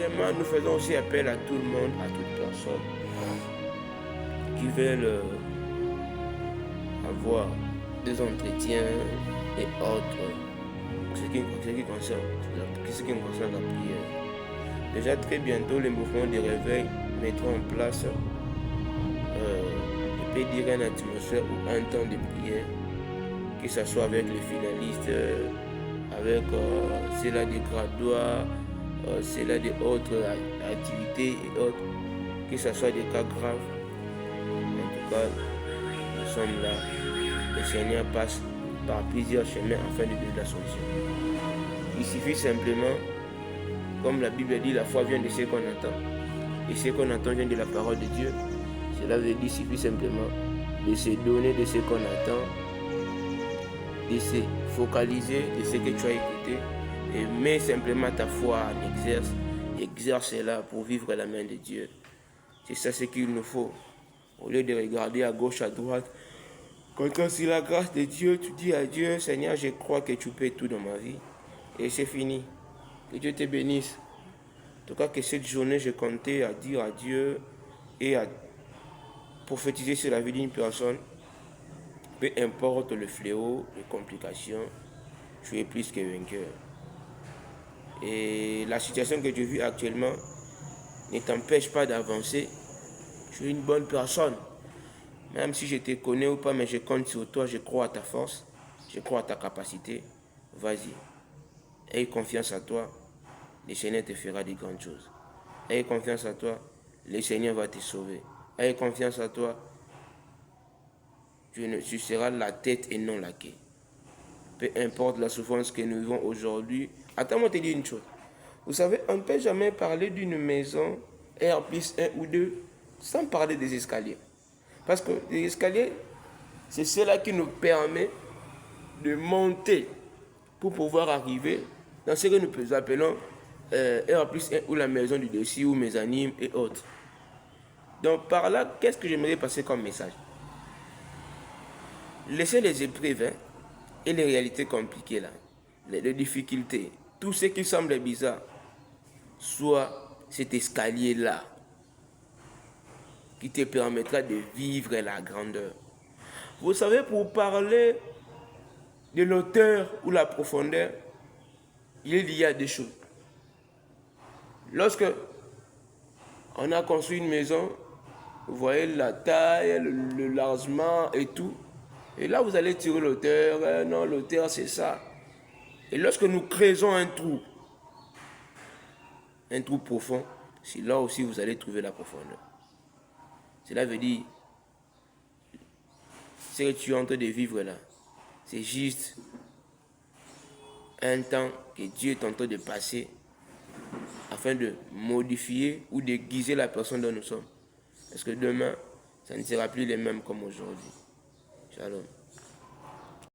Deuxièmement, nous faisons aussi appel à tout le monde, à toute personne qui veulent avoir des entretiens et autres, ce qui concerne la prière. Déjà très bientôt, les mouvements de réveil mettront en place, je peux dire, une atmosphère ou un temps de prière, que ce soit avec les finalistes, avec ceux-là des graduats, ceux-là des autres activités et autres, que ce soit des cas graves. En tout cas, nous sommes là. Le Seigneur passe par plusieurs chemins afin de donner la solution. Il suffit simplement, comme la Bible dit, la foi vient de ce qu'on entend. Et ce qu'on entend vient de la parole de Dieu. Cela veut dire qu'il suffit simplement de se donner de ce qu'on attend, de se focaliser de ce que tu as écouté, et mets simplement ta foi en exerce. Exerce-la pour vivre la main de Dieu. C'est ça ce qu'il nous faut. Au lieu de regarder à gauche, à droite, quand c'est la grâce de Dieu, tu dis à Dieu, Seigneur, je crois que tu peux tout dans ma vie. Et c'est fini. Que Dieu te bénisse. En tout cas, que cette journée, je comptais à dire à Dieu et à prophétiser sur la vie d'une personne. Peu importe le fléau, les complications, tu es plus que vainqueur. Et la situation que tu vis actuellement ne t'empêche pas d'avancer. Tu es une bonne personne. Même si je te connais ou pas, mais je compte sur toi, je crois à ta force, je crois à ta capacité. Vas-y. Aie confiance en toi, le Seigneur te fera de grandes choses. Aie confiance en toi, le Seigneur va te sauver. Aie confiance en toi, tu seras la tête et non la queue. Peu importe la souffrance que nous vivons aujourd'hui. Attends-moi te dire une chose. Vous savez, on ne peut jamais parler d'une maison R+1 ou 2 sans parler des escaliers. Parce que les escaliers, c'est cela qui nous permet de monter pour pouvoir arriver dans ce que nous appelons R+1 ou la maison du dessus ou mezzanine et autres. Donc par là, qu'est-ce que j'aimerais passer comme message? Laissez les épreuves et les réalités compliquées là, les difficultés, tout ce qui semble bizarre, soit cet escalier là qui te permettra de vivre la grandeur. Vous savez, pour parler de l'auteur ou la profondeur, il y a des choses. Lorsque on a construit une maison, vous voyez la taille, le largement et tout. Et là, vous allez tirer l'auteur. Non, l'auteur, c'est ça. Et lorsque nous creusons un trou profond, c'est là aussi vous allez trouver la profondeur. Cela veut dire, ce que tu es en train de vivre là, c'est juste un temps que Dieu est en train de passer afin de modifier ou de guiser la personne dont nous sommes. Parce que demain, ça ne sera plus les mêmes comme aujourd'hui. Shalom.